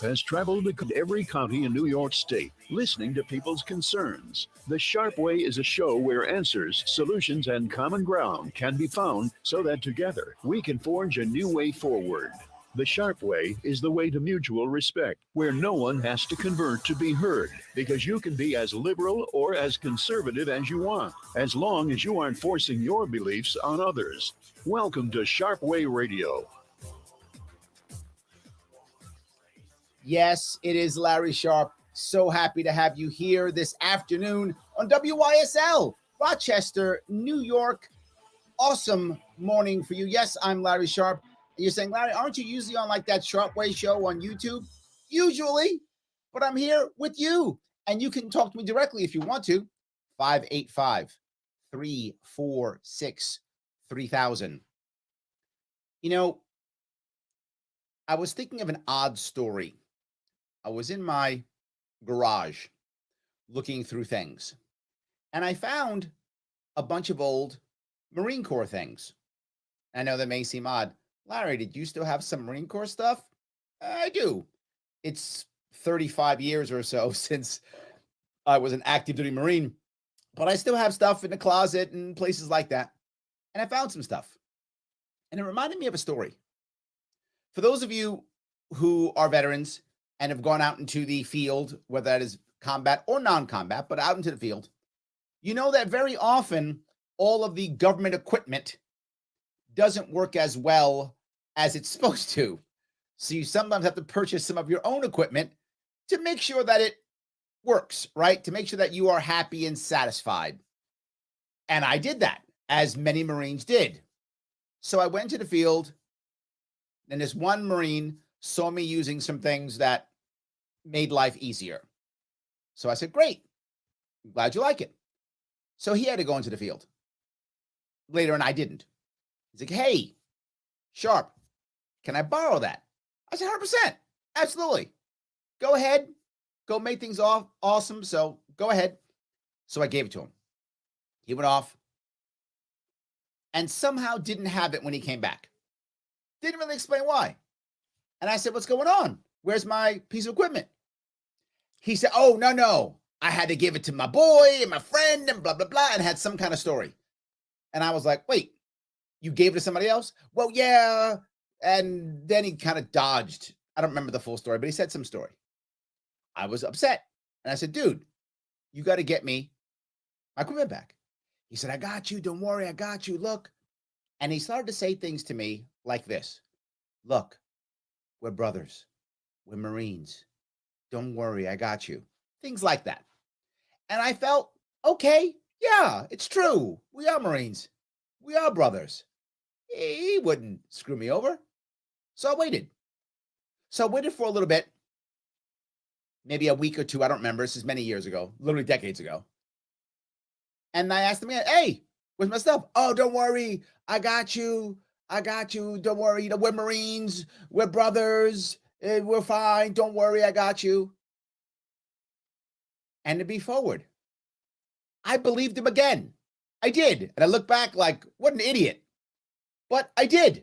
has traveled to every county in New York State, listening to people's concerns. The Sharpe Way is a show where answers, solutions, and common ground can be found so that together we can forge a new way forward. The Sharpe Way is the way to mutual respect, where no one has to convert to be heard, because you can be as liberal or as conservative as you want, as long as you aren't forcing your beliefs on others. Welcome to Sharpe Way Radio. Yes, it is Larry Sharpe. So happy to have you here this afternoon on WYSL, Rochester, New York. Awesome morning for you. Yes, I'm Larry Sharpe. And you're saying, Larry, aren't you usually on like that Sharpe Way show on YouTube? Usually, but I'm here with you. And you can talk to me directly if you want to. 585-346-3000. You know, I was thinking of an odd story. I was in my garage looking through things, and I found a bunch of old Marine Corps things. I know that may seem odd. Larry, did you still have some Marine Corps stuff? I do. It's 35 years or so since I was an active duty Marine, but I still have stuff in the closet and places like that. And I found some stuff, and it reminded me of a story. For those of you who are veterans and have gone out into the field, whether that is combat or non-combat, but out into the field, you know that very often all of the government equipment doesn't work as well as it's supposed to. So you sometimes have to purchase some of your own equipment to make sure that it works, right? To make sure that you are happy and satisfied. And I did that, as many Marines did. So I went to the field, and this one Marine saw me using some things that made life easier. So I said, great, I'm glad you like it. So he had to go into the field later, and I didn't. He's like, hey, Sharpe, can I borrow that? I said, 100%, absolutely. Go ahead, go make things awesome. So go ahead. So I gave it to him. He went off and somehow didn't have it when he came back. Didn't really explain why. And I said, what's going on? Where's my piece of equipment? He said, oh, no. I had to give it to my boy and my friend and blah, blah, blah, and had some kind of story. And I was like, wait, you gave it to somebody else? Well, yeah. And then he kind of dodged. I don't remember the full story, but he said some story. I was upset. And I said, dude, you got to get me my equipment back. He said, I got you. Don't worry. I got you. Look. And he started to say things to me like this. Look, we're brothers. We're Marines. Don't worry, I got you. Things like that. And I felt, okay, yeah, it's true. We are Marines. We are brothers. He wouldn't screw me over. So I waited. For a little bit, maybe a week or two. I don't remember. This is many years ago, literally decades ago. And I asked him, hey, where's my stuff? Oh, don't worry. I got you. Don't worry. You know, we're Marines. We're brothers. We're fine. Don't worry. I got you. And to be forward, I believed him again. I did. And I look back like, what an idiot. But I did.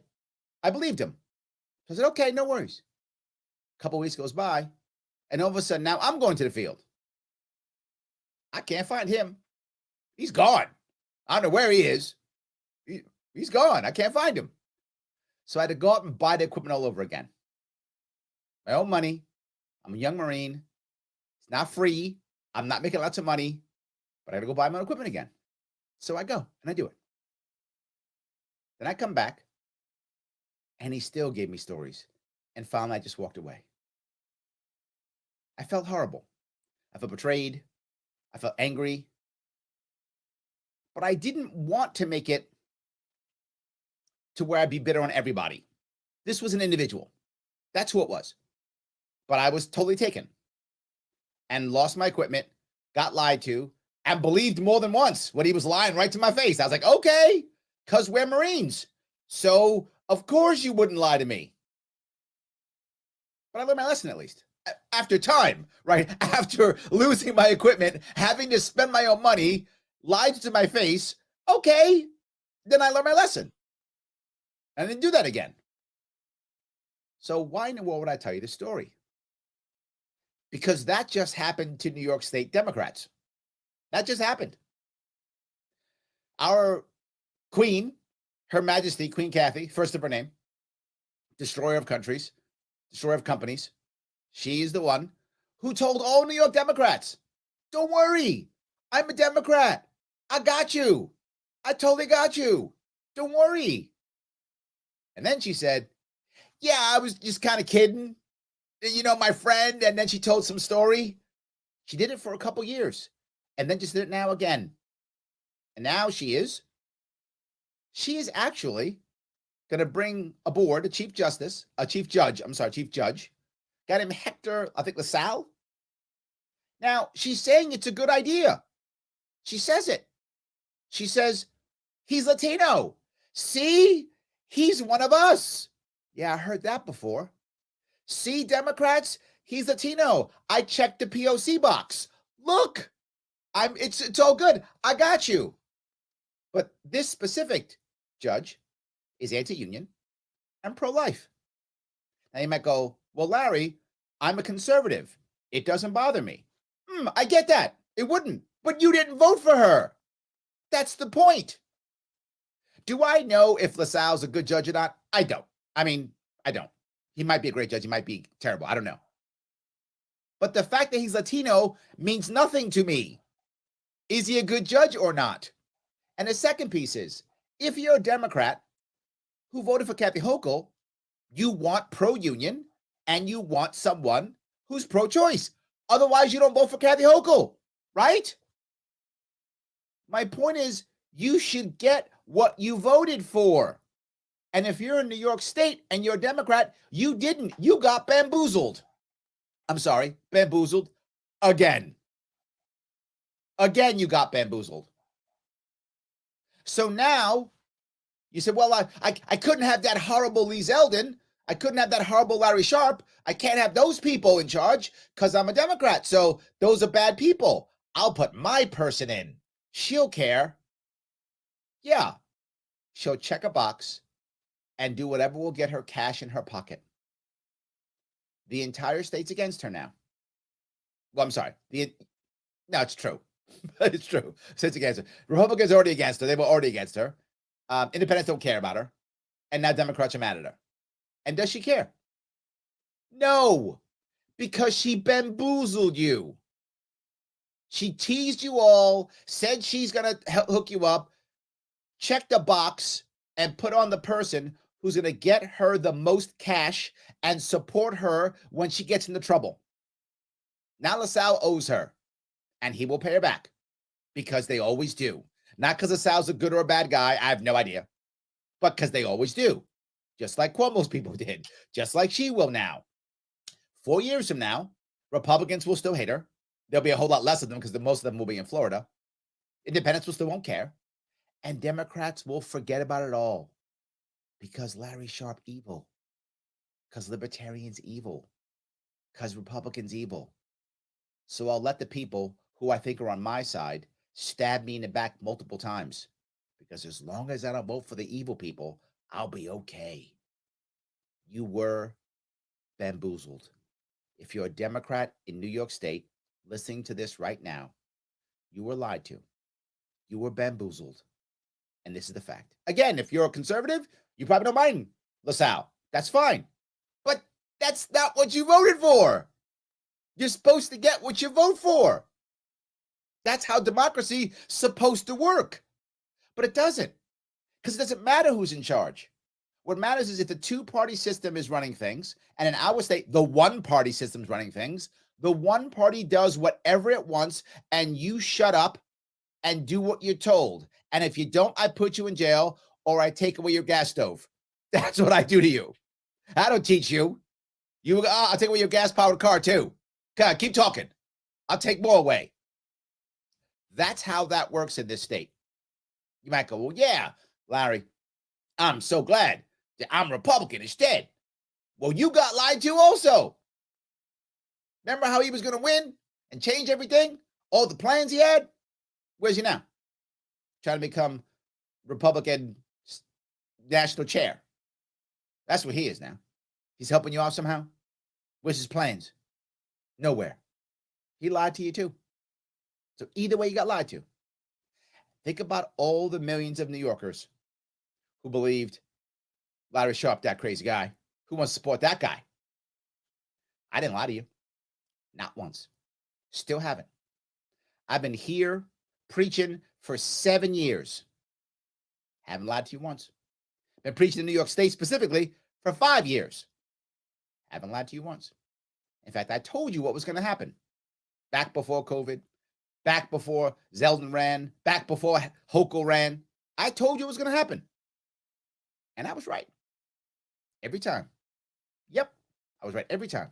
I believed him. So I said, okay, no worries. A couple of weeks goes by. And all of a sudden, now I'm going to the field. I can't find him. He's gone. I don't know where he is. He's gone. I can't find him. So I had to go out and buy the equipment all over again. My own money. I'm a young Marine. It's not free. I'm not making lots of money, but I got to go buy my own equipment again. So I go and I do it. Then I come back and he still gave me stories, and finally I just walked away. I felt horrible. I felt betrayed. I felt angry, but I didn't want to make it to where I'd be bitter on everybody. This was an individual. That's who it was. But I was totally taken and lost my equipment, got lied to, and believed more than once when he was lying right to my face. I was like, okay, because we're Marines. So, of course you wouldn't lie to me. But I learned my lesson at least. After time, right? After losing my equipment, having to spend my own money, lied to my face, okay, then I learned my lesson. And I didn't do that again. So why in the world would I tell you this story? because that just happened to New York State Democrats. That just happened. Our queen, Her Majesty, Queen Kathy, first of her name, destroyer of countries, destroyer of companies. She is the one who told all New York Democrats, don't worry, I'm a Democrat. I got you. I totally got you. Don't worry. And then she said, yeah, I was just kind of kidding. You know, my friend. And then she told some story. She did it for a couple years and then just did it now again. And now she is actually going to bring aboard a chief judge, guy named Hector, I think LaSalle. Now, she's saying it's a good idea. She says it. She says, he's Latino. See, he's one of us. Yeah, I heard that before. See, Democrats, he's Latino. I checked the POC box. Look, it's all good. I got you. But this specific judge is anti-union and pro-life. Now you might go, well, Larry, I'm a conservative. It doesn't bother me. I get that. It wouldn't. But you didn't vote for her. That's the point. Do I know if LaSalle's a good judge or not? I don't. I don't. He might be a great judge. He might be terrible. I don't know. But the fact that he's Latino means nothing to me. Is he a good judge or not? And the second piece is, if you're a Democrat who voted for Kathy Hochul, you want pro-union and you want someone who's pro-choice. Otherwise, you don't vote for Kathy Hochul, right? My point is, you should get what you voted for. And if you're in New York State and you're a Democrat, you didn't. You got bamboozled. I'm sorry, bamboozled again. Again, you got bamboozled. So now you said, well, I couldn't have that horrible Lee Zeldin. I couldn't have that horrible Larry Sharpe. I can't have those people in charge because I'm a Democrat. So those are bad people. I'll put my person in. She'll care. Yeah. She'll check a box and do whatever will get her cash in her pocket. The entire state's against her now. Well, I'm sorry. No, it's true. It's true. State's against her. Republicans are already against her. They were already against her. Independents don't care about her. And now Democrats are mad at her. And does she care? No, because she bamboozled you. She teased you all, said she's going to hook you up, check the box, and put on the person who's going to get her the most cash and support her when she gets into trouble. Now LaSalle owes her, and he will pay her back because they always do. Not because LaSalle's a good or a bad guy. I have no idea. But because they always do. Just like Cuomo's people did. Just like she will now. 4 years from now, Republicans will still hate her. There'll be a whole lot less of them because most of them will be in Florida. Independents will still won't care. And Democrats will forget about it all. Because Larry Sharpe evil. Because libertarians evil. Because Republicans evil. So I'll let the people who I think are on my side stab me in the back multiple times. Because as long as I don't vote for the evil people, I'll be okay. You were bamboozled. If you're a Democrat in New York State listening to this right now, you were lied to. You were bamboozled. And this is the fact. Again, if you're a conservative, you probably don't mind LaSalle. That's fine. But that's not what you voted for. You're supposed to get what you vote for. That's how democracy is supposed to work. But it doesn't. Because it doesn't matter who's in charge. What matters is if the two-party system is running things, and in our state, the one-party system is running things, the one party does whatever it wants, and you shut up and do what you're told. And if you don't, I put you in jail, or I take away your gas stove. That's what I do to you. I don't teach you. I'll take away your gas-powered car, too. God, keep talking. I'll take more away. That's how that works in this state. You might go, well, yeah, Larry, I'm so glad that I'm Republican instead. Well, you got lied to also. Remember how he was going to win and change everything? All the plans he had? Where's he now? Trying to become Republican national chair. That's what he is now. He's helping you out somehow. Where's his plans? Nowhere. He lied to you too. So either way, you got lied to. Think about all the millions of New Yorkers who believed Larry Sharpe, that crazy guy. Who wants to support that guy? I didn't lie to you. Not once. Still haven't. I've been here preaching for 7 years. Haven't lied to you once. Been preaching in New York State specifically for 5 years. Haven't lied to you once. In fact, I told you what was going to happen. Back before COVID, back before Zeldin ran, back before Hochul ran. I told you it was going to happen. And I was right. Every time. Yep, I was right every time.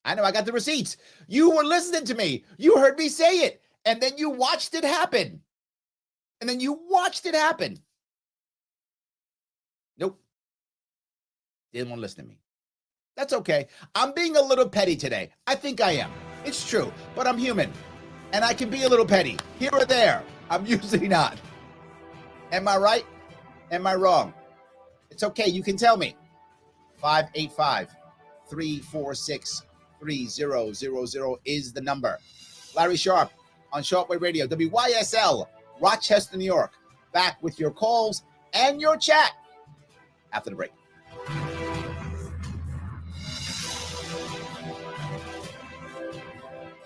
I know, I got the receipts. You were listening to me. You heard me say it. And then you watched it happen. Nope. Didn't want to listen to me. That's okay. I'm being a little petty today. I think I am. It's true. But I'm human. And I can be a little petty. Here or there. I'm usually not. Am I right? Am I wrong? It's okay. You can tell me. 585-346-3000 is the number. Larry Sharpe on Sharpe Way Radio, WYSL, Rochester, New York. Back with your calls and your chat after the break.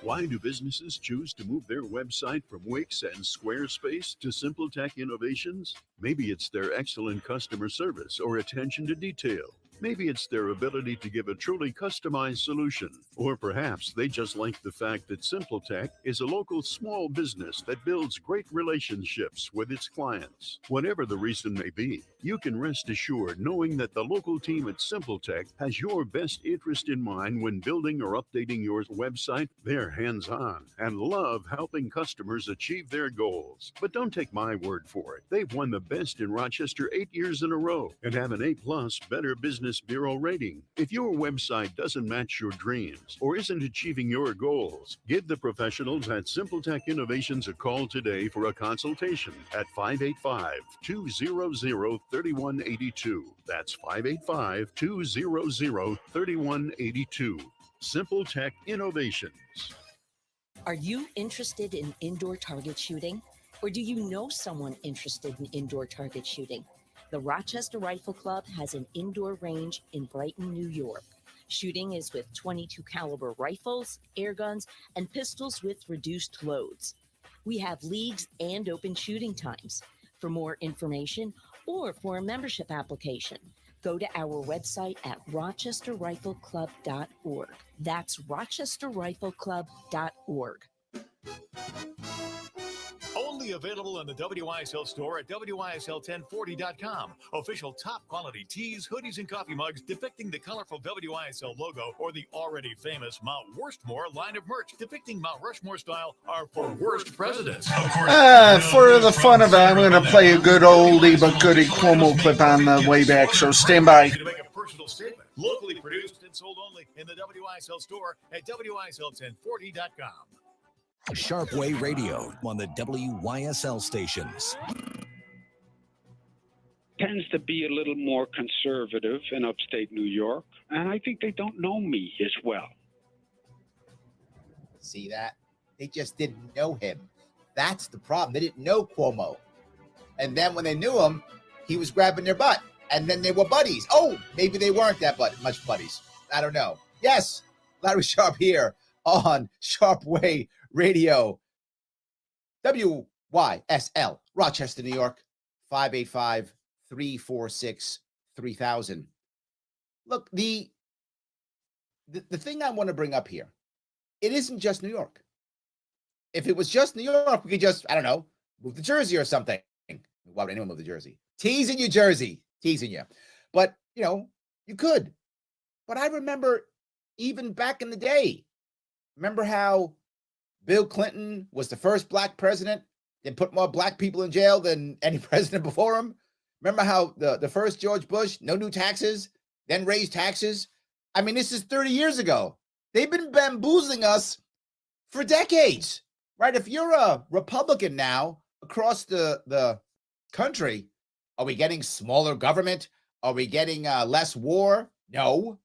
Why do businesses choose to move their website from Wix and Squarespace to SimpleTech Innovations? Maybe it's their excellent customer service or attention to detail. Maybe it's their ability to give a truly customized solution. Or perhaps they just like the fact that SimpleTech is a local small business that builds great relationships with its clients. Whatever the reason may be, you can rest assured knowing that the local team at SimpleTech has your best interest in mind when building or updating your website. They're hands-on and love helping customers achieve their goals. But don't take my word for it. They've won the best in Rochester 8 years in a row and have an A+ Better Business Bureau rating. If your website doesn't match your dreams or isn't achieving your goals, give the professionals at SimpleTech Innovations a call today for a consultation at 585-200-3182. That's 585-200-3182. SimpleTech Innovations. Are you interested in indoor target shooting? Or do you know someone interested in indoor target shooting? The Rochester Rifle Club has an indoor range in Brighton, New York. Shooting is with .22 caliber rifles, air guns, and pistols with reduced loads. We have leagues and open shooting times. For more information or for a membership application, go to our website at rochesterrifleclub.org. That's rochesterrifleclub.org. Only available in the WYSL store at WYSL1040.com. Official top quality tees, hoodies, and coffee mugs depicting the colorful WYSL logo or the already famous Mount Worstmore line of merch depicting Mount Rushmore style are for worst presidents. For the fun of it, I'm going to play a good oldie but goodie Cuomo clip on the way back, so stand by. To make a personal statement, locally produced and sold only in the WYSL store at WYSL1040.com. Sharpe Way Radio on the WYSL stations. Tends to be a little more conservative in upstate New York, and I think they don't know me as well. See that? They just didn't know him. That's the problem. They didn't know Cuomo. And then when they knew him, he was grabbing their butt. And then they were buddies. Oh, maybe they weren't that much buddies. I don't know. Yes, Larry Sharpe here on Sharpe Way Radio. WYSL, Rochester, New York, 585-346-3000. Look, the thing I want to bring up here, it isn't just New York. If it was just New York, we could just, I don't know, move to Jersey or something. Why would anyone move to Jersey? Teasing you, Jersey. Teasing you. But, you could. But I remember even back in the day, remember how Bill Clinton was the first black president and put more black people in jail than any president before him? Remember how the first George Bush, no new taxes, then raised taxes? I mean, this is 30 years ago. They've been bamboozling us for decades, right? If you're a Republican now across the country, are we getting smaller government? Are we getting less war? No.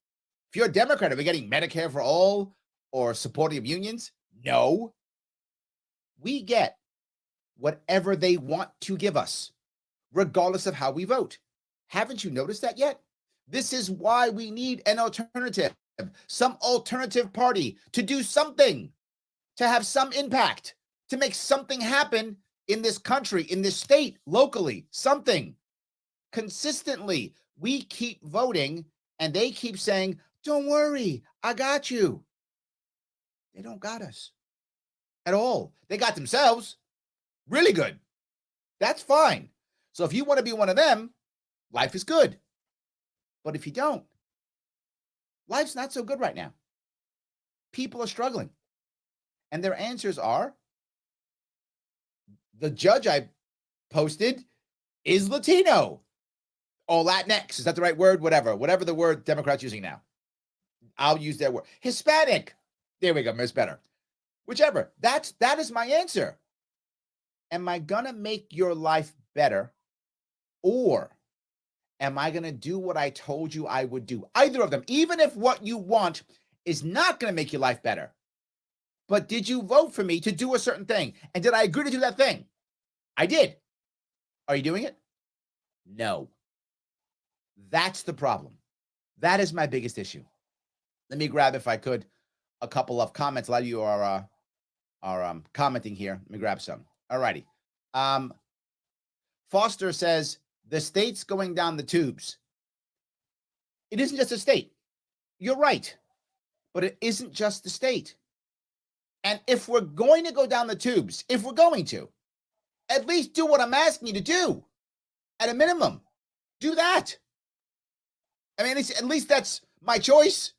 If you're a Democrat, are we getting Medicare for all? or supporting of unions? No. We get whatever they want to give us, regardless of how we vote. Haven't you noticed that yet? This is why we need an alternative, some alternative party to do something, to have some impact, to make something happen in this country, in this state, locally, something. Consistently, we keep voting and they keep saying, don't worry, I got you. They don't got us at all. They got themselves really good. That's fine. So if you want to be one of them, life is good. But if you don't, life's not so good right now. People are struggling. And their answers are, the judge I posted is Latino or Latinx. Is that the right word? Whatever the word Democrats using now. I'll use their word. Hispanic. There we go. It's better. Whichever. That is my answer. Am I going to make your life better, or am I going to do what I told you I would do? Either of them. Even if what you want is not going to make your life better. But did you vote for me to do a certain thing? And did I agree to do that thing? I did. Are you doing it? No. That's the problem. That is my biggest issue. Let me grab, if I could, a couple of comments. A lot of you are commenting here. Let me grab some. All righty. Foster says, the state's going down the tubes. It isn't just a state. You're right. But it isn't just the state. And if we're going to go down the tubes, if we're going to, at least do what I'm asking you to do. At a minimum, do that. I mean, at least that's my choice.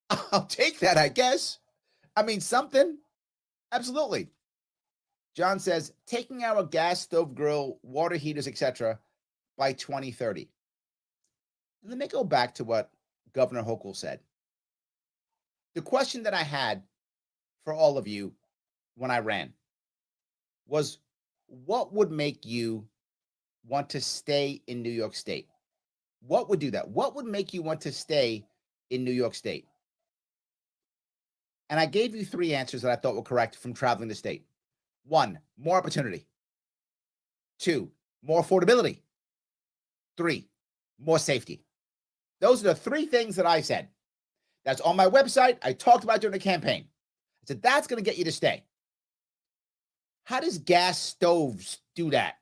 I'll take that, I guess. I mean, something. Absolutely. John says, taking our gas stove, grill, water heaters, etc. by 2030. And let me go back to what Governor Hochul said. The question that I had for all of you when I ran was, what would make you want to stay in New York State? What would do that? What would make you want to stay in New York State? And I gave you 3 answers that I thought were correct from traveling the state. 1, more opportunity. 2, more affordability. 3, more safety. Those are the 3 things that I said. That's on my website. I talked about it during the campaign. I said, that's going to get you to stay. How does gas stoves do that?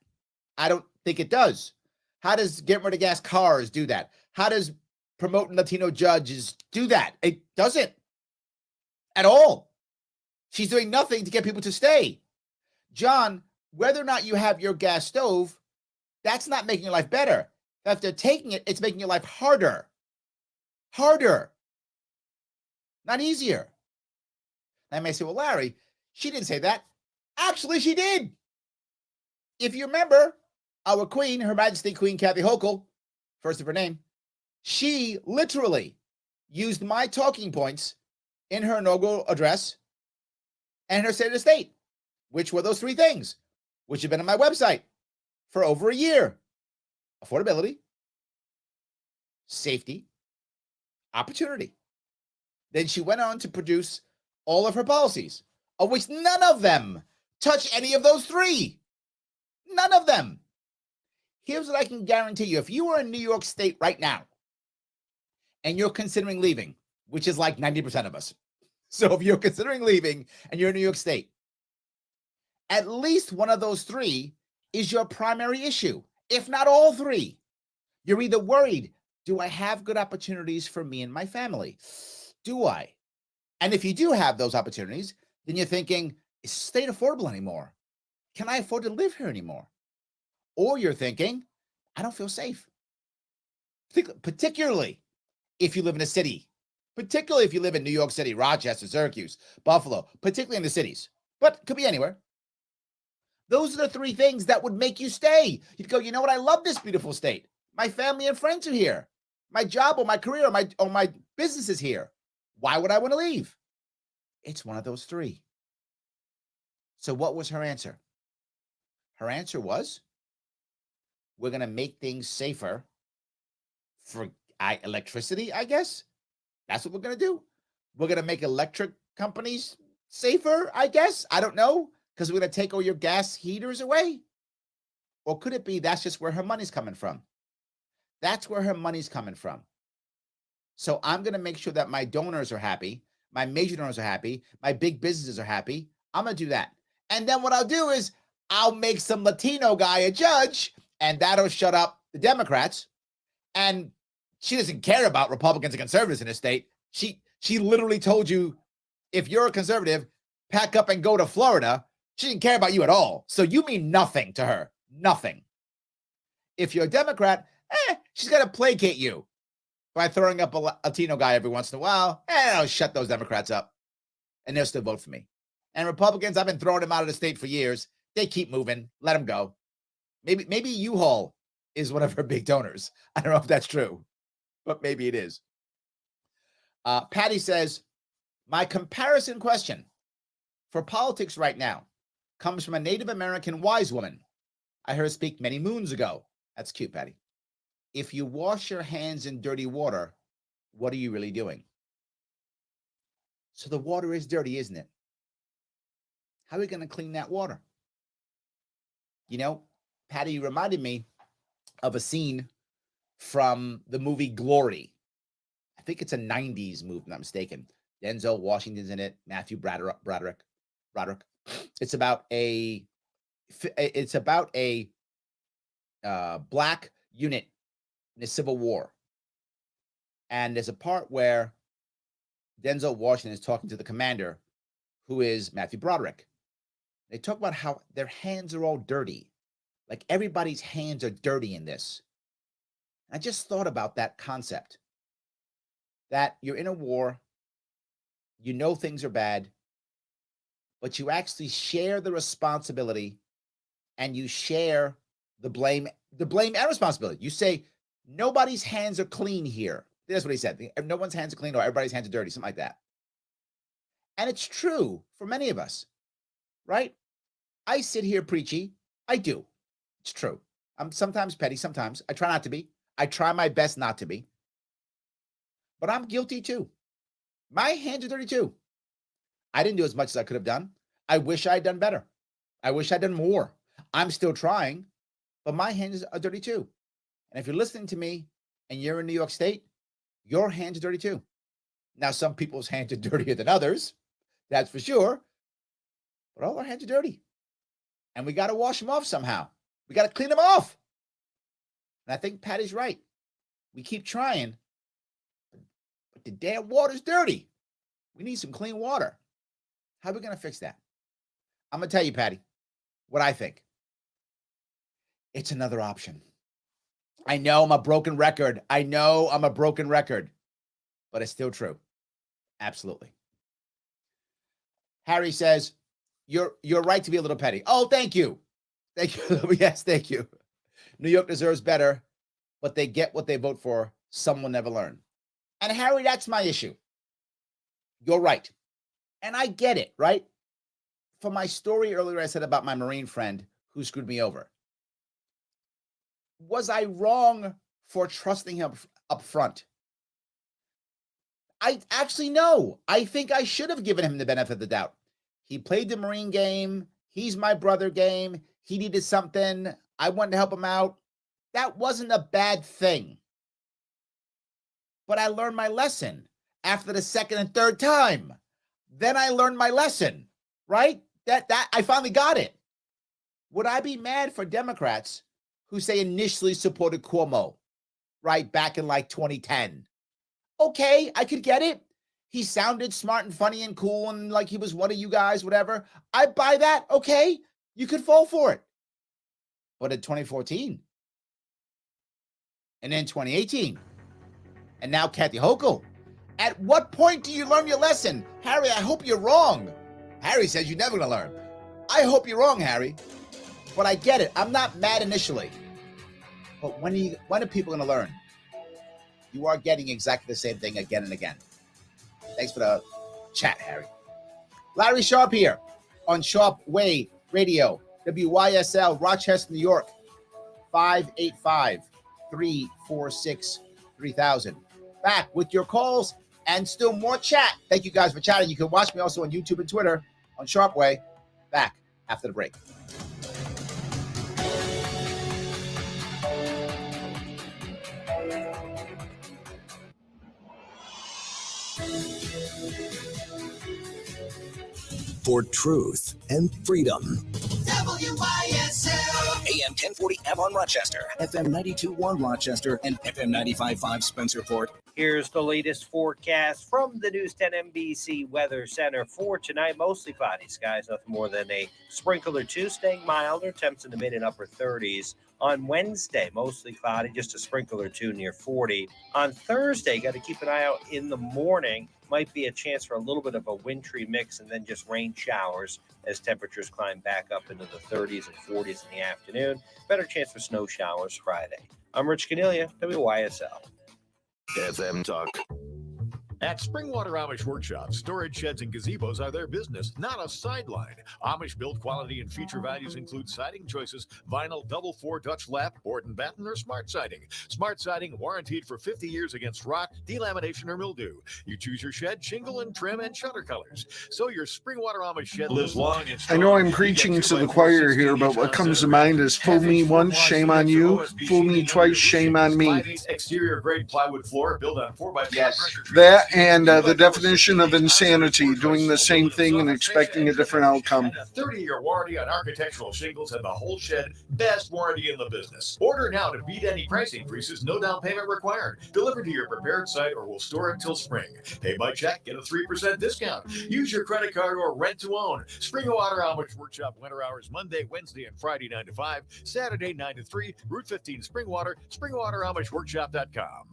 I don't think it does. How does getting rid of gas cars do that? How does promoting Latino judges do that? It doesn't at all. She's doing nothing to get people to stay. John, whether or not you have your gas stove, that's not making your life better. If they're taking it, it's making your life harder. Harder. Not easier. I may say, well, Larry, she didn't say that. Actually, she did. If you remember, our queen, Her Majesty Queen Kathy Hochul, first of her name, she literally used my talking points in her inaugural address and her State of the State, which were those 3 things, which have been on my website for over a year. Affordability, safety, opportunity. Then she went on to produce all of her policies, of which none of them touch any of those 3. None of them. Here's what I can guarantee you. If you are in New York State right now and you're considering leaving, which is like 90% of us. So if you're considering leaving and you're in New York State, at least one of those 3 is your primary issue, if not all 3. You're either worried, do I have good opportunities for me and my family? Do I? And if you do have those opportunities, then you're thinking, is state affordable anymore? Can I afford to live here anymore? Or you're thinking, I don't feel safe. Particularly if you live in a city, particularly if you live in New York City, Rochester, Syracuse, Buffalo, particularly in the cities, but it could be anywhere. Those are the 3 things that would make you stay. You'd go, you know what? I love this beautiful state. My family and friends are here. My job or my career or my business is here. Why would I want to leave? It's one of those 3. So what was her answer? Her answer was, we're going to make things safer for electricity, I guess. That's what we're going to do. We're going to make electric companies safer, I guess. I don't know, because we're going to take all your gas heaters away. Or could it be that's just where her money's coming from? That's where her money's coming from. So I'm going to make sure that my donors are happy, my major donors are happy, my big businesses are happy. I'm going to do that. And then what I'll do is I'll make some Latino guy a judge, and that'll shut up the Democrats. And she doesn't care about Republicans and conservatives in this state. She literally told you, if you're a conservative, pack up and go to Florida. She didn't care about you at all. So you mean nothing to her. Nothing. If you're a Democrat, she's got to placate you by throwing up a Latino guy every once in a while. I'll shut those Democrats up, and they'll still vote for me. And Republicans, I've been throwing them out of the state for years. They keep moving. Let them go. Maybe U-Haul is one of her big donors. I don't know if that's true, but maybe it is. Patty says, my comparison question for politics right now comes from a Native American wise woman I heard speak many moons ago. That's cute, Patty. If you wash your hands in dirty water, what are you really doing? So the water is dirty, isn't it? How are we going to clean that water? You know, Patty reminded me of a scene from the movie Glory. I think it's a 90s movie, if I'm not mistaken. Denzel Washington's in it, Matthew Broderick. It's about a black unit in the Civil War. And there's a part where Denzel Washington is talking to the commander, who is Matthew Broderick. They talk about how their hands are all dirty. Like everybody's hands are dirty in this. I just thought about that concept. That you're in a war, you know things are bad, but you actually share the responsibility and you share the blame and responsibility. You say, nobody's hands are clean here. That's what he said. No one's hands are clean or everybody's hands are dirty, something like that. And it's true for many of us, right? I sit here preachy. I do. It's true. I'm sometimes petty, sometimes. I try not to be. I try my best not to be. But I'm guilty too. My hands are dirty too. I didn't do as much as I could have done. I wish I had done better. I wish I'd done more. I'm still trying, but my hands are dirty too. And if you're listening to me and you're in New York State, your hands are dirty too. Now, some people's hands are dirtier than others. That's for sure. But all our hands are dirty. And we got to wash them off somehow. We got to clean them off. And I think Patty's right. We keep trying, but the damn water's dirty. We need some clean water. How are we going to fix that? I'm going to tell you, Patty, what I think. It's another option. I know I'm a broken record. But it's still true. Absolutely. Harry says, you're right to be a little petty. Oh, thank you. Thank you. Yes, thank you. New York deserves better, but they get what they vote for. Some will never learn. And Harry, that's my issue. You're right. And I get it, right? For my story earlier, I said about my Marine friend who screwed me over. Was I wrong for trusting him up front? I actually no. I think I should have given him the benefit of the doubt. He played the Marine game. He's my brother game. He needed something. I wanted to help him out. That wasn't a bad thing. But I learned my lesson after the second and third time. Then I learned my lesson, right? That I finally got it. Would I be mad for Democrats who say initially supported Cuomo, right, back in like 2010? Okay, I could get it. He sounded smart and funny and cool and like he was one of you guys, whatever. I buy that. Okay, you could fall for it. But in 2014, and then 2018, and now Kathy Hochul. At what point do you learn your lesson? Harry, I hope you're wrong. Harry says you're never going to learn. I hope you're wrong, Harry. But I get it. I'm not mad initially. But when are people going to learn? You are getting exactly the same thing again and again. Thanks for the chat, Harry. Larry Sharpe here on Sharpe Way Radio, WYSL, Rochester, New York, 585-346-3000. Back with your calls and still more chat. Thank you guys for chatting. You can watch me also on YouTube and Twitter on Sharpe Way. Back after the break. For truth and freedom. WYSL. AM 1040 Avon Rochester, FM 92.1 Rochester, and FM 95.5 Spencerport. Here's the latest forecast from the News 10 NBC Weather Center for tonight. Mostly cloudy skies, nothing more than a sprinkle or two, staying milder, temps in the mid and upper 30s. On Wednesday, mostly cloudy, just a sprinkle or two near 40. On Thursday, got to keep an eye out in the morning. Might be a chance for a little bit of a wintry mix and then just rain showers as temperatures climb back up into the 30s and 40s in the afternoon. Better chance for snow showers Friday. I'm Rich Cornelia, WYSL. FM Talk. At Springwater Amish Workshop, storage sheds and gazebos are their business, not a sideline. Amish build quality and feature values include siding choices, vinyl double 4 Dutch lap, board and batten, or smart siding. Smart siding warranted for 50 years against rot, delamination, or mildew. You choose your shed, shingle, and trim, and shutter colors. So your Springwater Amish shed lives long and strong. I know I'm preaching to the choir here, but what comes to mind is fool me once, shame on you. Fool me twice, shame on me. Exterior grade plywood floor built on 4x4 Yes. That and the definition of insanity, doing the same thing and expecting a different outcome. And a 30-year warranty on architectural shingles and the whole shed. Best warranty in the business. Order now to beat any price increases. No down payment required. Delivered to your prepared site or we'll store it till spring. Pay by check. Get a 3% discount. Use your credit card or rent to own. Springwater Amish Workshop winter hours Monday, Wednesday, and Friday 9 to 5. Saturday 9 to 3. Route 15 Springwater. SpringwaterAmishWorkshop.com.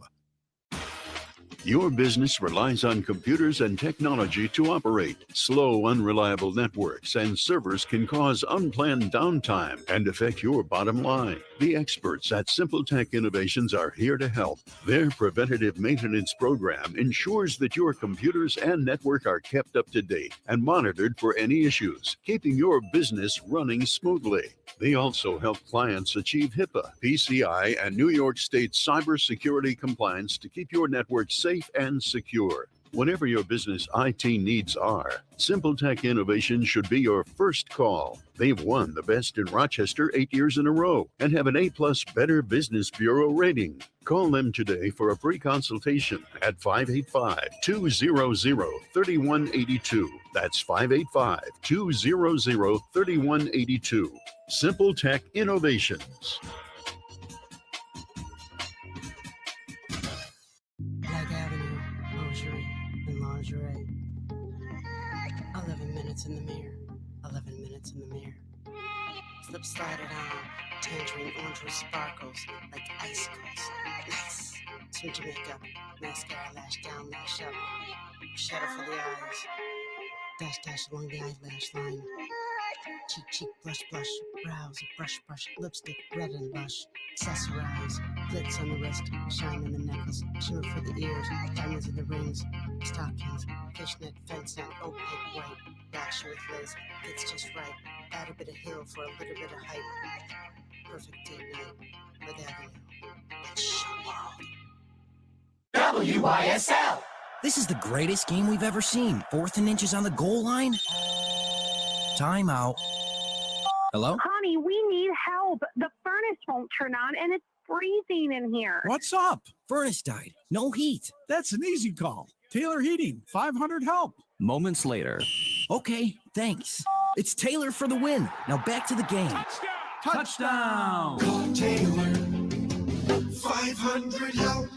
Your business relies on computers and technology to operate. Slow, unreliable networks and servers can cause unplanned downtime and affect your bottom line. The experts at Simple Tech Innovations are here to help. Their preventative maintenance program ensures that your computers and network are kept up to date and monitored for any issues, keeping your business running smoothly. They also help clients achieve HIPAA, PCI, and New York State cybersecurity compliance to keep your network safe and secure. Whatever your business IT needs are, Simple Tech Innovation should be your first call. They've won the Best in Rochester 8 years in a row and have an A+ Better Business Bureau rating. Call them today for a free consultation at 585-200-3182. That's 585-200-3182. Simple Tech Innovations. Black Avenue, lingerie, and lingerie. 11 minutes in the mirror. 11 minutes in the mirror. Slip slide it on. Tangerine orange with sparkles like icicles. Nice. Switch your makeup. Mascara, lash down, lash up. Shadow for the eyes. Dash, dash along the eyelash line. Cheek, cheek, blush, blush. Brows, brush, brush. Lipstick, red and lush. Accessorize. Glitz on the wrist. Shine in the necklace. Shimmer for the ears. Diamonds in the rings. Stockings. Fishnet, fence net, opaque white. Lash with lace. Fits just right. Add a bit of heel for a little bit of height. Perfect date night. With Avenue. It's show world. WYSL. This is the greatest game we've ever seen. 4th and inches on the goal line. Timeout. Hello? Honey, we need help. The furnace won't turn on and it's freezing in here. What's up? Furnace died. No heat. That's an easy call. Taylor Heating, 500 help. Moments later. Okay, thanks. It's Taylor for the win. Now back to the game. Touchdown! Call Taylor. 500 help.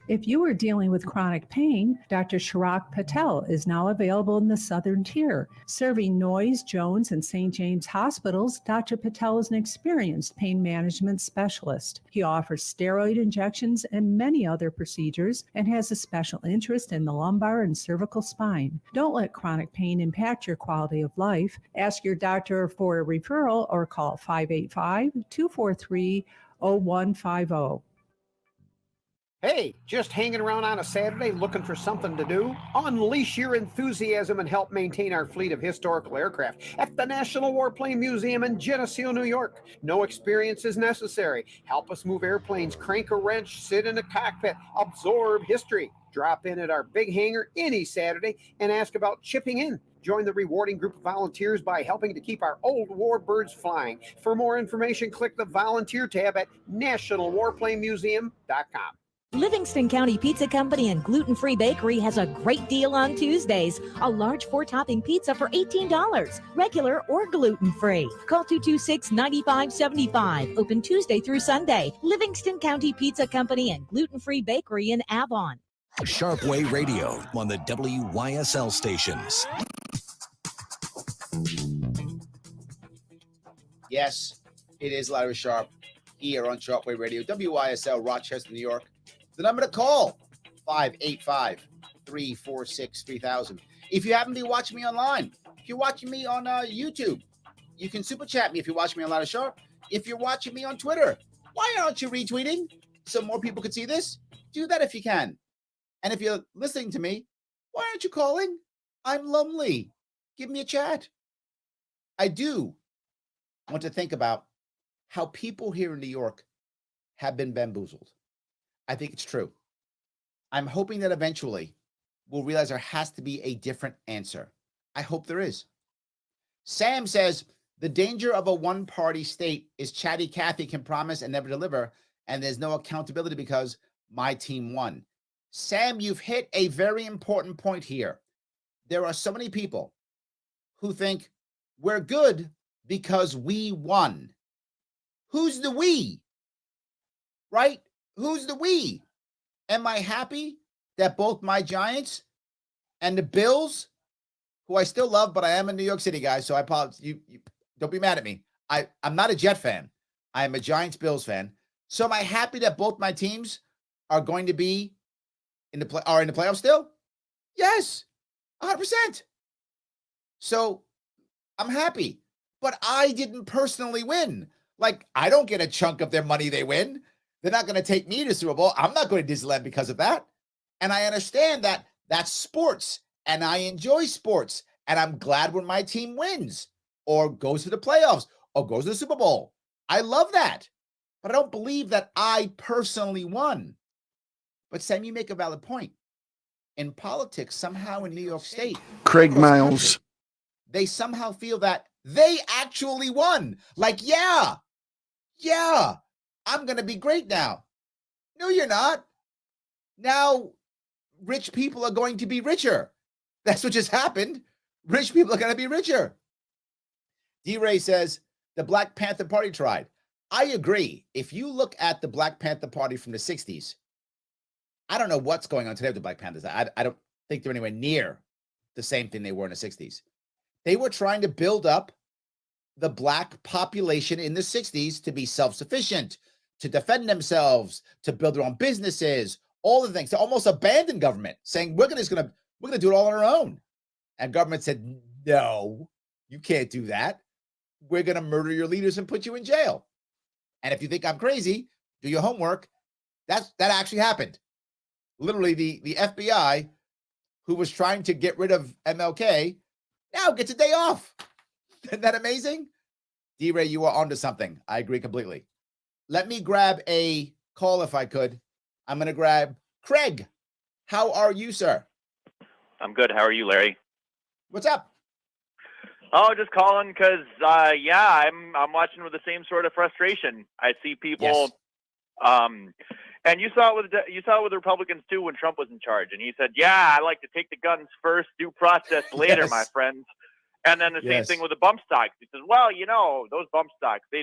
If you are dealing with chronic pain, Dr. Chirag Patel is now available in the Southern Tier. Serving Noyes, Jones, and St. James hospitals, Dr. Patel is an experienced pain management specialist. He offers steroid injections and many other procedures and has a special interest in the lumbar and cervical spine. Don't let chronic pain impact your quality of life. Ask your doctor for a referral or call 585-243-0150. Hey, just hanging around on a Saturday looking for something to do? Unleash your enthusiasm and help maintain our fleet of historical aircraft at the National Warplane Museum in Geneseo, New York. No experience is necessary. Help us move airplanes, crank a wrench, sit in a cockpit, absorb history. Drop in at our big hangar any Saturday and ask about chipping in. Join the rewarding group of volunteers by helping to keep our old warbirds flying. For more information, click the volunteer tab at nationalwarplanemuseum.com. Livingston County Pizza Company and Gluten Free Bakery has a great deal on Tuesdays. A large 4-topping pizza for $18, regular or gluten-free. Call 226-9575. Open Tuesday through Sunday. Livingston County Pizza Company and Gluten Free Bakery in Avon. Sharpe Way Radio on the WYSL stations. Yes, it is Larry Sharpe here on Sharpe Way Radio, WYSL, Rochester, New York. The number to call, 585-346-3000. If you happen to be watching me online, if you're watching me on YouTube, you can super chat me if you're watching me on Larry Sharpe. If you're watching me on Twitter, why aren't you retweeting so more people can see this? Do that if you can. And if you're listening to me, why aren't you calling? I'm lonely. Give me a chat. I do want to think about how people here in New York have been bamboozled. I think it's true. I'm hoping that eventually we'll realize there has to be a different answer. I hope there is. Sam says, the danger of a one-party state is Chatty Cathy can promise and never deliver, and there's no accountability because my team won. Sam, you've hit a very important point here. There are so many people who think we're good because we won. Who's the we? Right? Who's the we? Am I happy that both my Giants and the Bills, who I still love, but I am a New York City guy, so I apologize. You don't be mad at me. I'm not a Jet fan. I am a Giants-Bills fan. So am I happy that both my teams are going to be in the playoffs still? Yes, 100%. So I'm happy, but I didn't personally win. Like, I don't get a chunk of their money they win. They're not going to take me to Super Bowl. I'm not going to Disneyland because of that. And I understand that that's sports, and I enjoy sports, and I'm glad when my team wins or goes to the playoffs or goes to the Super Bowl. I love that, but I don't believe that I personally won. But Sam, you make a valid point. In politics, somehow in New York State, Craig Miles, they somehow feel that they actually won. Like, yeah, I'm going to be great now. No, you're not. Now, rich people are going to be richer. That's what just happened. Rich people are going to be richer. D-Ray says, the Black Panther Party tried. I agree. If you look at the Black Panther Party from the 60s, I don't know what's going on today with the Black Panthers. I don't think they're anywhere near the same thing they were in the 60s. They were trying to build up the Black population in the 60s to be self-sufficient, to defend themselves, to build their own businesses, all the things, to almost abandon government, saying we're gonna do it all on our own. And government said, no, you can't do that. We're gonna murder your leaders and put you in jail. And if you think I'm crazy, do your homework. That actually happened. Literally, the FBI, who was trying to get rid of MLK, now gets a day off. Isn't that amazing? D-Ray, you are onto something. I agree completely. Let me grab a call if I could. I'm going to grab Craig. How are you, sir? I'm good. How are you, Larry? What's up? Oh, just calling because, I'm watching with the same sort of frustration. I see people, and you saw it with the Republicans too when Trump was in charge, and he said, "Yeah, I like to take the guns first, due process later, my friends." And then the same thing with the bump stocks. He says, "Well, those bump stocks, they're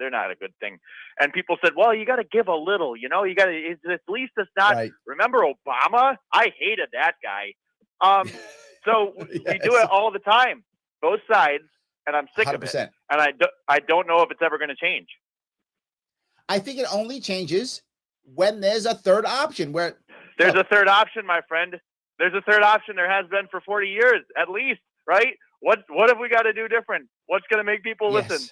not a good thing." And people said, "Well, you got to give a little, you got to. At least it's not." Right. Remember Obama? I hated that guy. So we do it all the time, both sides, and I'm sick 100%. Of it. And I don't know if it's ever going to change. I think it only changes when there's a third option. Where there's a third option, my friend. There's a third option. There has been for 40 years at least, right? What have we got to do different? What's going to make people listen?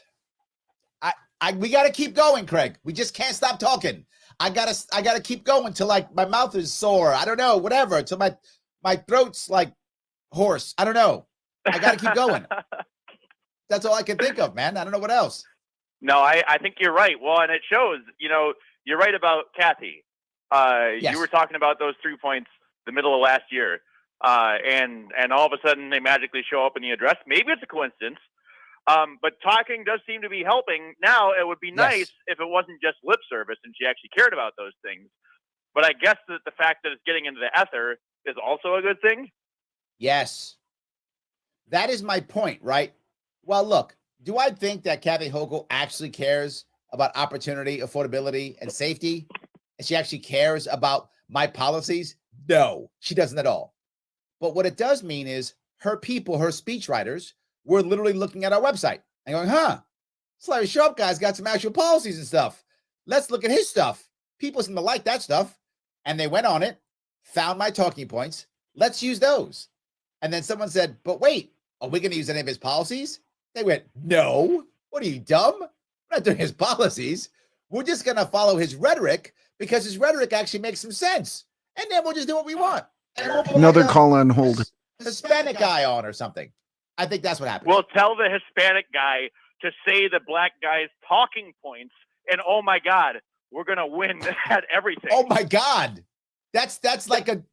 We got to keep going, Craig. We just can't stop talking. I gotta keep going till like my mouth is sore. I don't know, whatever. Till my throat's like hoarse. I don't know. I gotta keep going. That's all I can think of, man. I don't know what else. No, I think you're right. Well, and it shows, you're right about Kathy. Yes. You were talking about those 3 points the middle of last year. And all of a sudden they magically show up in the address. Maybe it's a coincidence. But talking does seem to be helping. Now, it would be nice if it wasn't just lip service and she actually cared about those things. But I guess that the fact that it's getting into the ether is also a good thing. Yes. That is my point, right? Well, look, do I think that Kathy Hochul actually cares about opportunity, affordability, and safety? And she actually cares about my policies? No, she doesn't at all. But what it does mean is her people, her speechwriters, were literally looking at our website and going, this Larry Sharpe guy's got some actual policies and stuff. Let's look at his stuff. People seem to like that stuff. And they went on it, found my talking points. Let's use those. And then someone said, but wait, are we going to use any of his policies? They went, no. What are you, dumb? We're not doing his policies. We're just going to follow his rhetoric because his rhetoric actually makes some sense. And then we'll just do what we want. And we'll put Another like a call on hold. Hispanic guy on or something. I think that's what happened. Well, tell the Hispanic guy to say the black guy's talking points, and oh my God, we're gonna win at everything. Oh my God, that's like a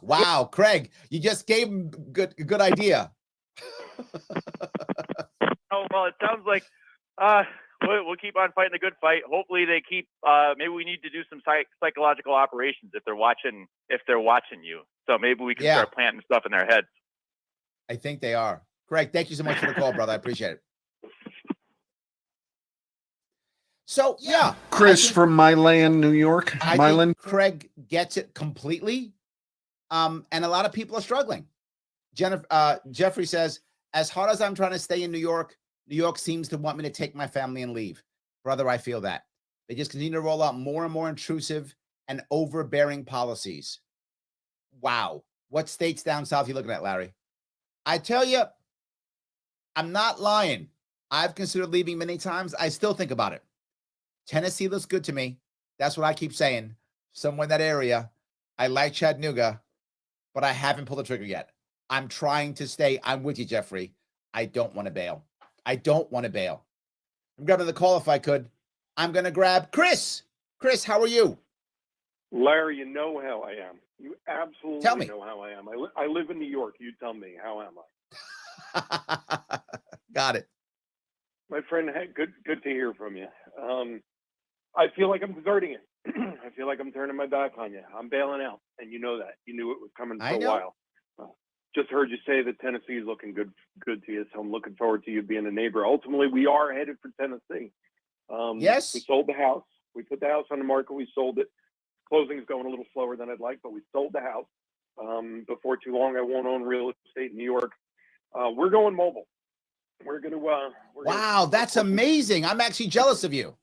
wow, Craig, you just gave him a good idea. Oh well, it sounds like we'll keep on fighting the good fight. Hopefully, they keep. Maybe we need to do some psychological operations if they're watching you. So maybe we can start planting stuff in their heads. I think they are. Craig, thank you so much for the call, brother. I appreciate it. So, Chris from Milan, New York. I Milan. think Craig gets it completely. And a lot of people are struggling. Jeffrey says, as hard as I'm trying to stay in New York seems to want me to take my family and leave. Brother, I feel that. They just continue to roll out more and more intrusive and overbearing policies. Wow. What states down south are you looking at, Larry? I tell you, I'm not lying. I've considered leaving many times. I still think about it. Tennessee looks good to me. That's what I keep saying. Somewhere in that area. I like Chattanooga, but I haven't pulled the trigger yet. I'm trying to stay. I'm with you, Jeffrey. I don't want to bail. I'm grabbing the call if I could. I'm going to grab Chris. Chris, how are you? Larry, you know how I am. You absolutely Tell me. know how I am. I live in New York. You tell me, how am I? Got it. My friend, good to hear from you. I feel like I'm deserting it. I feel like I'm turning my back on you. I'm bailing out, and you know that. You knew it was coming for a while. Just heard you say that Tennessee is looking good to you, so I'm looking forward to you being a neighbor. Ultimately, we are headed for Tennessee. Yes. We sold the house. We put the house on the market. We sold it. Closing is going a little slower than I'd like, but we sold the house. Before too long, I won't own real estate in New York. We're going mobile. We're going to. Wow, that's amazing. I'm actually jealous of you.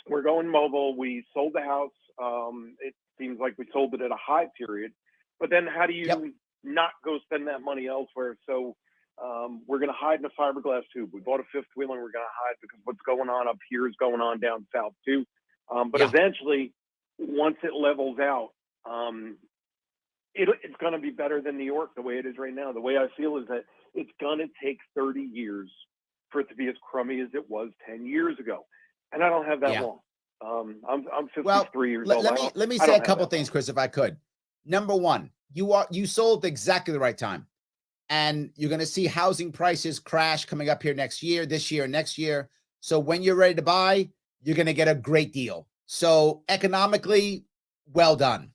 We're going mobile. We sold the house. It seems like we sold it at a high period, but then how do you not go spend that money elsewhere? So we're going to hide in a fiberglass tube. We bought a fifth wheel and we're going to hide because what's going on up here is going on down south too. But eventually, once it levels out, it's going to be better than New York the way it is right now. The way I feel is that it's going to take 30 years for it to be as crummy as it was 10 years ago. And I don't have that long. I'm 53 years old. Let me say a couple things, Chris, if I could. Number one, you sold at exactly the right time. And you're going to see housing prices crash coming up here next year, this year, next year. So when you're ready to buy, you're going to get a great deal. So economically, well done.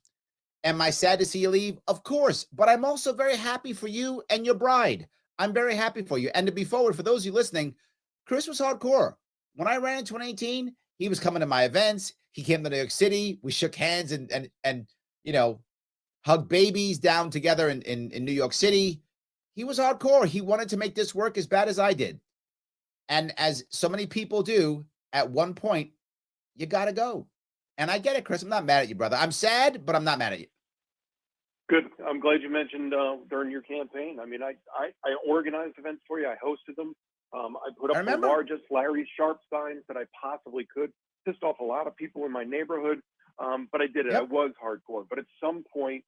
Am I sad to see you leave? Of course. But I'm also very happy for you and your bride. I'm very happy for you. And to be forward, for those of you listening, Chris was hardcore. When I ran in 2018, he was coming to my events. He came to New York City. We shook hands and hugged babies down together in New York City. He was hardcore. He wanted to make this work as bad as I did. And as so many people do, at one point, you got to go. And I get it, Chris. I'm not mad at you, brother. I'm sad, but I'm not mad at you. Good. I'm glad you mentioned during your campaign. I mean, I organized events for you. I hosted them. I put up the largest Larry Sharpe signs that I possibly could. Pissed off a lot of people in my neighborhood. But I did it. I was hardcore. But at some point,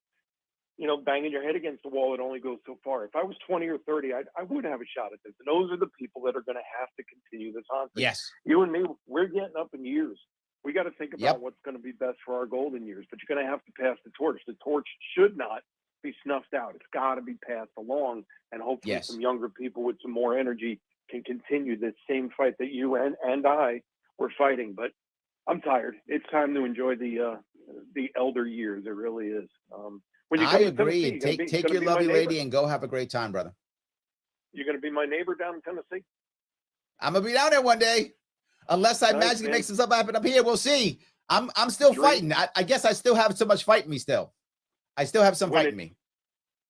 you know, banging your head against the wall, it only goes so far. If I was 20 or 30, I would have a shot at this. And those are the people that are going to have to continue this on. Yes. You and me, we're getting up in years. We got to think about what's going to be best for our golden years. But you're going to have to pass the torch. The torch should not be snuffed out. It's got to be passed along. And hopefully some younger people with some more energy can continue this same fight that you and I were fighting. But I'm tired. It's time to enjoy the elder years. It really is. When you I come to agree. Tennessee, Take your lovely lady and go have a great time, brother. You're going to be my neighbor down in Tennessee? I'm going to be down there one day. Unless I magically make some stuff happen up here. We'll see. I'm still fighting. I guess I still have so much fight in me still. I still have some fight in me.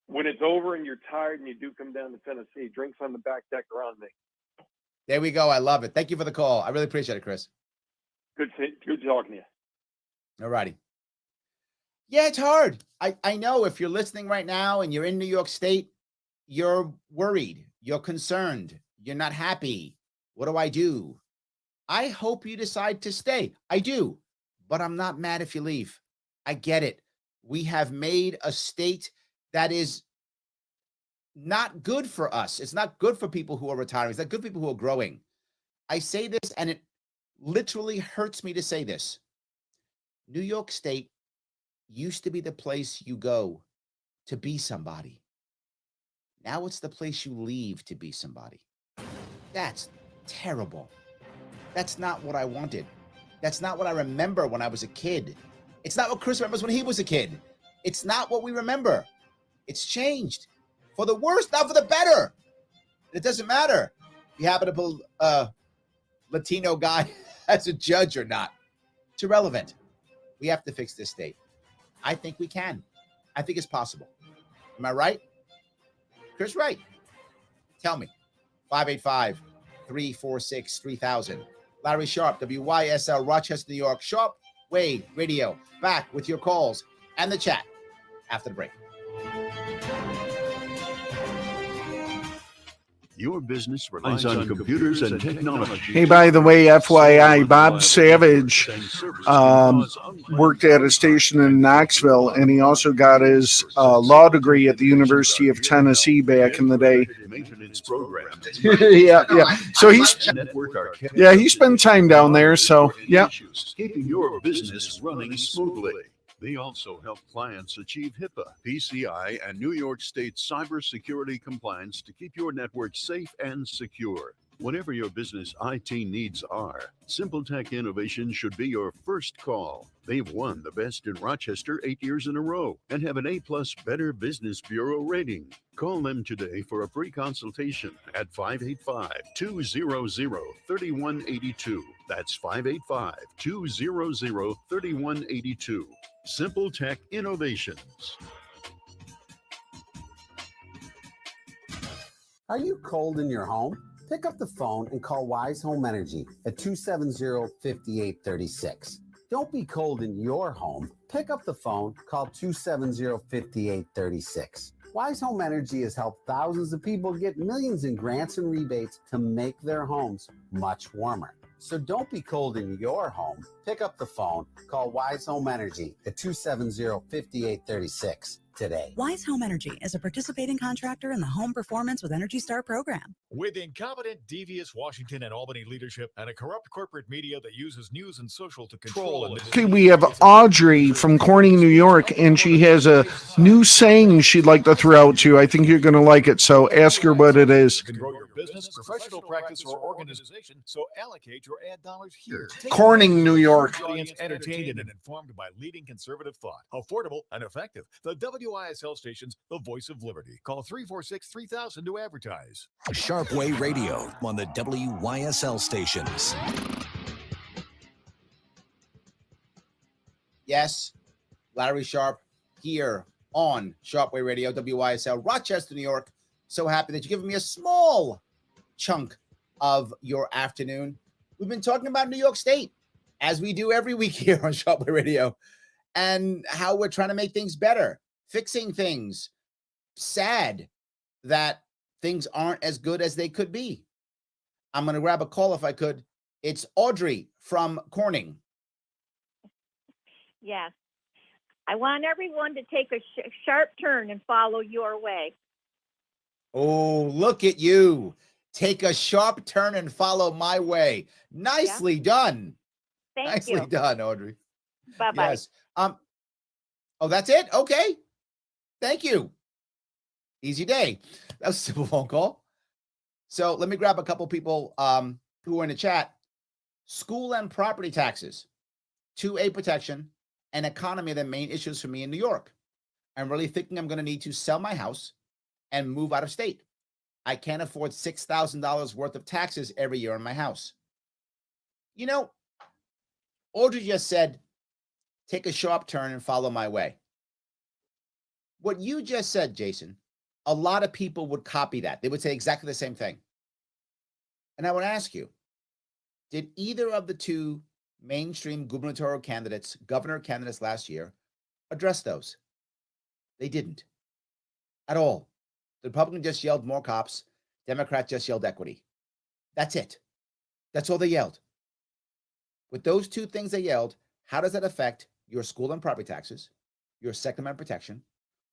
When it's over and you're tired and you do come down to Tennessee, drinks on the back deck around me. There we go. I love it. Thank you for the call. I really appreciate it, Chris. Good talking to you. All righty. Yeah, it's hard. I know if you're listening right now and you're in New York State, you're worried. You're concerned. You're not happy. What do I do? I hope you decide to stay. I do. But I'm not mad if you leave. I get it. We have made a state that is not good for us. It's not good for people who are retiring. It's not good for people who are growing. I say this, and it literally hurts me to say this. New York State used to be the place you go to be somebody. Now it's the place you leave to be somebody. That's terrible. That's not what I wanted. That's not what I remember when I was a kid. It's not what Chris remembers when he was a kid. It's not what we remember. It's changed. For the worse, not for the better. It doesn't matter if you happen to put a Latino guy as a judge or not. It's irrelevant. We have to fix this state. I think we can. I think it's possible. Am I right? Chris, right. Tell me. 585-346-3000. Larry Sharpe, WYSL, Rochester, New York. Sharpe Way Radio. Back with your calls and the chat after the break. Your business relies on computers and technology. Hey, by the way, FYI, Bob Savage worked at a station in Knoxville, and he also got his law degree at the University of Tennessee back in the day. yeah. So he spent time down there. So yeah, keeping your business running smoothly. They also help clients achieve HIPAA, PCI, and New York State cybersecurity compliance to keep your network safe and secure. Whatever your business IT needs are, Simple Tech Innovation should be your first call. They've won the Best in Rochester 8 years in a row and have an A+ Better Business Bureau rating. Call them today for a free consultation at 585-200-3182. That's 585-200-3182. Simple Tech Innovations. Are you cold in your home? Pick up the phone and call Wise Home Energy at 270-5836. Don't be cold in your home. Pick up the phone, call 270-5836. Wise Home Energy has helped thousands of people get millions in grants and rebates to make their homes much warmer. So don't be cold in your home. Pick up the phone, call Wise Home Energy at 270-5836 today. Wise Home Energy is a participating contractor in the Home Performance with Energy Star program. With incompetent, devious Washington and Albany leadership and a corrupt corporate media that uses news and social to control. okay, we have Audrey from Corning, New York, and she has a new saying she'd like to throw out to you. I think you're going to like it, so ask her what it is. You can grow your business, professional practice, or organization, so allocate your ad dollars here. Corning, New York. Audience entertained and informed by leading conservative thought. Affordable and effective. The WYSL station's the voice of liberty. Call 346-3000 to advertise. Sharpe Way Radio on the WYSL stations. Yes, Larry Sharpe here on Sharpe Way Radio, WYSL, Rochester, New York. So happy that you're giving me a small chunk of your afternoon. We've been talking about New York State, as we do every week here on Sharpe Way Radio, and how we're trying to make things better, fixing things. Sad that things aren't as good as they could be. I'm going to grab a call if I could. It's Audrey from Corning. Yes. I want everyone to take a sharp turn and follow your way. Oh, look at you. Take a sharp turn and follow my way. Nicely done. Thank Nicely you. done, Audrey. Bye-bye. Yes. Oh, that's it? Okay. Thank you. Easy day. That was a simple phone call. So let me grab a couple people who are in the chat. School and property taxes, 2A protection, and economy are the main issues for me in New York. I'm really thinking I'm going to need to sell my house and move out of state. I can't afford $6,000 worth of taxes every year on my house. You know, Audrey just said, take a sharp turn and follow my way. What you just said, Jason, a lot of people would copy that. They would say exactly the same thing. And I would ask you, did either of the two mainstream gubernatorial candidates, governor candidates last year, address those? They didn't at all. The Republican just yelled more cops. Democrat just yelled equity. That's it. That's all they yelled. With those two things they yelled, how does that affect your school and property taxes, your Second Amendment protection,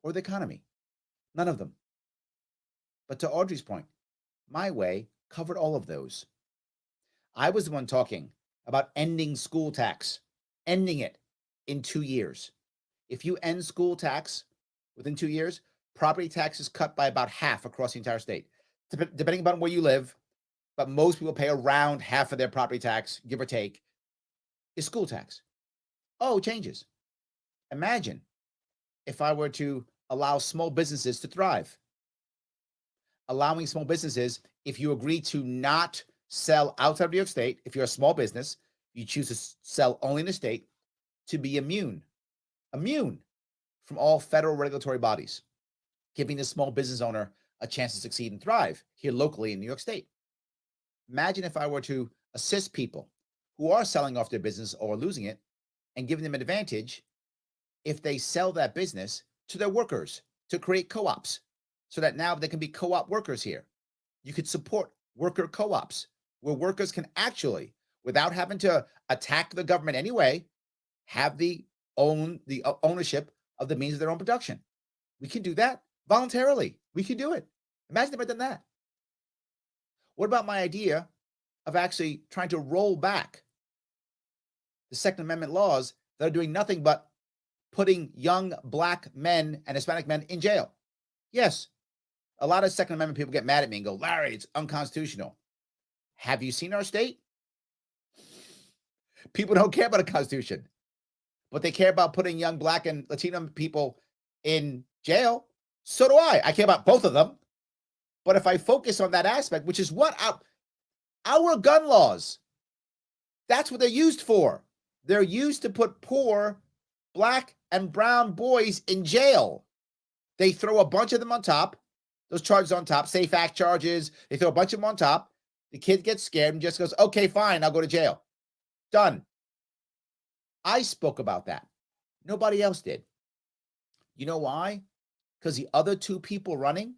or the economy? None of them. But to Audrey's point, my way covered all of those. I was the one talking about ending school tax, ending it in 2 years. If you end school tax within 2 years, property tax is cut by about half across the entire state, depending upon where you live. But most people pay around half of their property tax, give or take, is school tax. Oh, it changes. Imagine if I were to allow small businesses to thrive. Allowing small businesses, if you agree to not sell outside of New York State, if you're a small business, you choose to sell only in the state, to be immune from all federal regulatory bodies, giving the small business owner a chance to succeed and thrive here locally in New York State. Imagine if I were to assist people who are selling off their business or losing it and giving them an advantage if they sell that business to their workers to create co-ops so that now they can be co-op workers here. You could support worker co-ops where workers can actually, without having to attack the government anyway, have the ownership of the means of their own production. We can do that voluntarily. We can do it. Imagine if I'd done that. What about my idea of actually trying to roll back the Second Amendment laws that are doing nothing but putting young Black men and Hispanic men in jail? Yes, a lot of Second Amendment people get mad at me and go, Larry, it's unconstitutional. Have you seen our state? People don't care about the Constitution, but they care about putting young Black and Latino people in jail. So do I. I care about both of them. But if I focus on that aspect, which is what our gun laws, that's what they're used for. They're used to put poor Black and brown boys in jail. They throw a bunch of them on top, those charges on top, safe act charges. They throw a bunch of them on top. The kid gets scared and just goes, okay, fine, I'll go to jail. Done. I spoke about that. Nobody else did. You know why? Because the other two people running,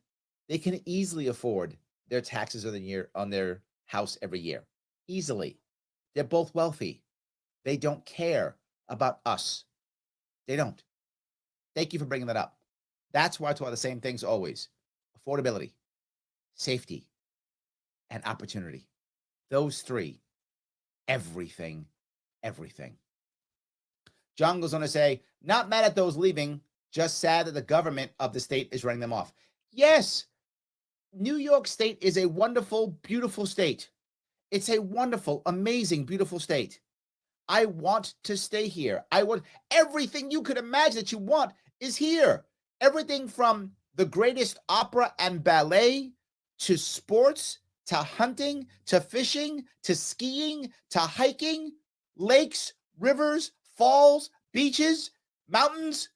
they can easily afford their taxes of the year on their house every year. Easily. They're both wealthy. They don't care about us. They don't. Thank you for bringing that up. That's why I talk about the same things always. Affordability, safety, and opportunity. Those three. Everything. John goes on to say, not mad at those leaving, just sad that the government of the state is running them off. Yes, New York State is a wonderful, beautiful state. It's a wonderful, amazing, beautiful state. I want to stay here. I want everything you could imagine that you want is here. Everything from the greatest opera and ballet to sports, to hunting, to fishing, to skiing, to hiking, lakes, rivers, falls, beaches, mountains,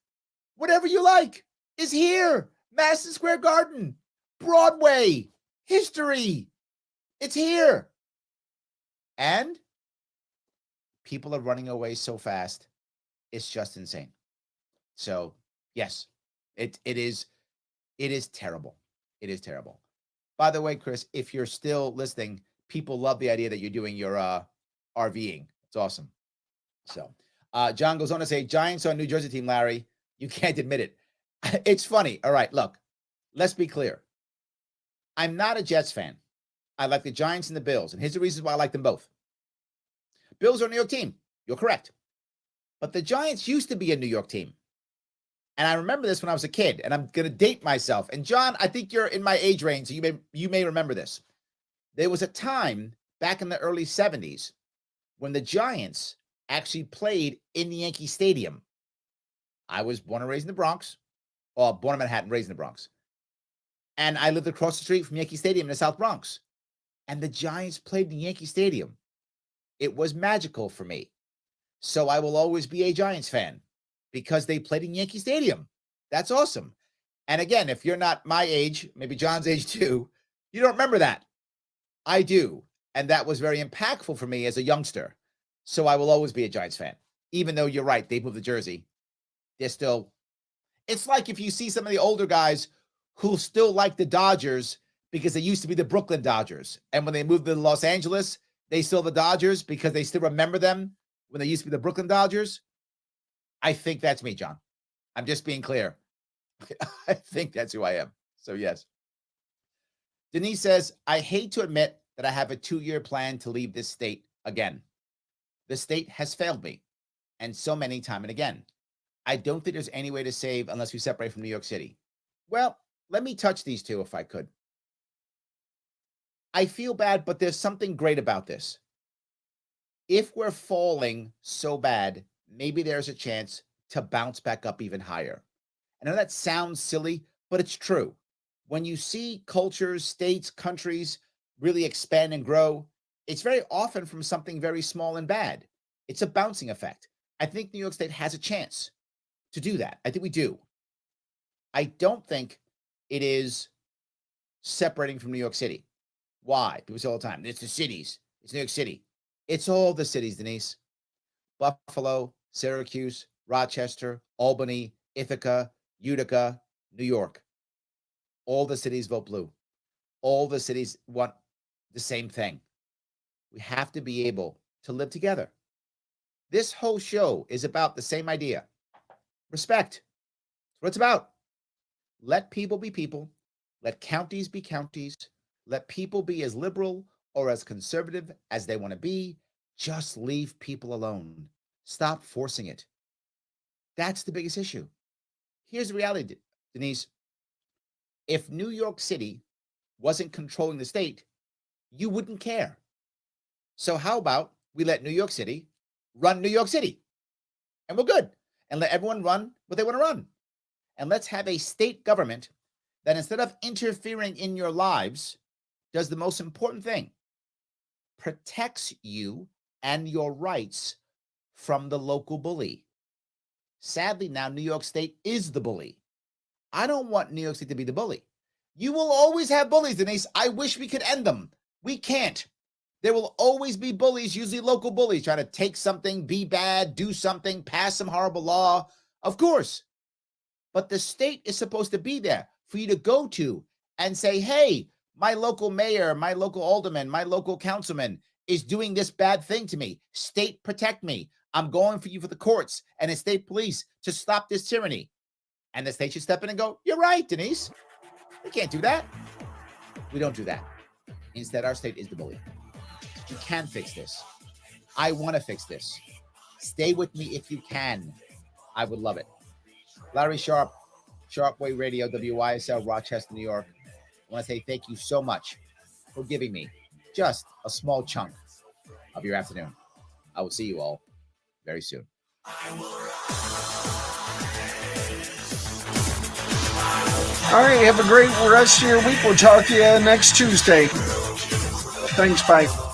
whatever you like is here. Madison Square Garden, Broadway, history. It's here. And people are running away so fast. It's just insane. So, yes, it is terrible. It is terrible. By the way, Chris, if you're still listening, people love the idea that you're doing your RVing. It's awesome. So, John goes on to say, Giants are a New Jersey team, Larry. You can't admit it. It's funny. All right, look, let's be clear. I'm not a Jets fan. I like the Giants and the Bills, and here's the reasons why I like them both. Bills are a New York team. You're correct. But the Giants used to be a New York team. And I remember this when I was a kid, and I'm going to date myself. And John, I think you're in my age range, so you may remember this. There was a time back in the early 70s when the Giants actually played in the Yankee Stadium. I was born and raised in the Bronx, or born in Manhattan, raised in the Bronx. And I lived across the street from Yankee Stadium in the South Bronx. And the Giants played in Yankee Stadium. It was magical for me. So I will always be a Giants fan because they played in Yankee Stadium. That's awesome. And again, if you're not my age, maybe John's age too, you don't remember that. I do. And that was very impactful for me as a youngster. So I will always be a Giants fan. Even though you're right, they moved the jersey. They're still, it's like if you see some of the older guys who still like the Dodgers because they used to be the Brooklyn Dodgers. And when they moved to Los Angeles, they still the Dodgers because they still remember them when they used to be the Brooklyn Dodgers. I think that's me, John. I'm just being clear. I think that's who I am. So yes. Denise says, I hate to admit that I have a 2-year plan to leave this state again. The state has failed me, and so many time and again. I don't think there's any way to save unless we separate from New York City. Well, let me touch these two if I could. I feel bad, but there's something great about this. If we're falling so bad, maybe there's a chance to bounce back up even higher. I know that sounds silly, but it's true. When you see cultures, states, countries really expand and grow, it's very often from something very small and bad. It's a bouncing effect. I think New York State has a chance to do that. I think we do. I don't think it is separating from New York City. Why? People say all the time, it's the cities. It's New York City. It's all the cities, Denise. Buffalo, Syracuse, Rochester, Albany, Ithaca, Utica, New York. All the cities vote blue. All the cities want the same thing. We have to be able to live together. This whole show is about the same idea. Respect. That's what it's about. Let people be people. Let counties be counties. Let people be as liberal or as conservative as they want to be. Just leave people alone. Stop forcing it. That's the biggest issue. Here's the reality, Denise. If New York City wasn't controlling the state, you wouldn't care. So how about we let New York City run New York City? And we're good. And let everyone run what they want to run. And let's have a state government that instead of interfering in your lives, does the most important thing, protects you and your rights from the local bully. Sadly, now New York State is the bully. I don't want New York State to be the bully. You will always have bullies, Denise. I wish we could end them. We can't. There will always be bullies, usually local bullies, trying to take something, be bad, do something, pass some horrible law. Of course. But the state is supposed to be there for you to go to and say, hey, my local mayor, my local alderman, my local councilman is doing this bad thing to me. State, protect me. I'm going for you for the courts and the state police to stop this tyranny. And the state should step in and go, you're right, Denise. We can't do that. We don't do that. Instead, our state is the bully. You can fix this. I want to fix this. Stay with me if you can. I would love it. Larry Sharpe, Sharpe Way Radio, WYSL, Rochester, New York. I want to say thank you so much for giving me just a small chunk of your afternoon. I will see you all very soon. All right, have a great rest of your week. We'll talk to you next Tuesday. Thanks, bye.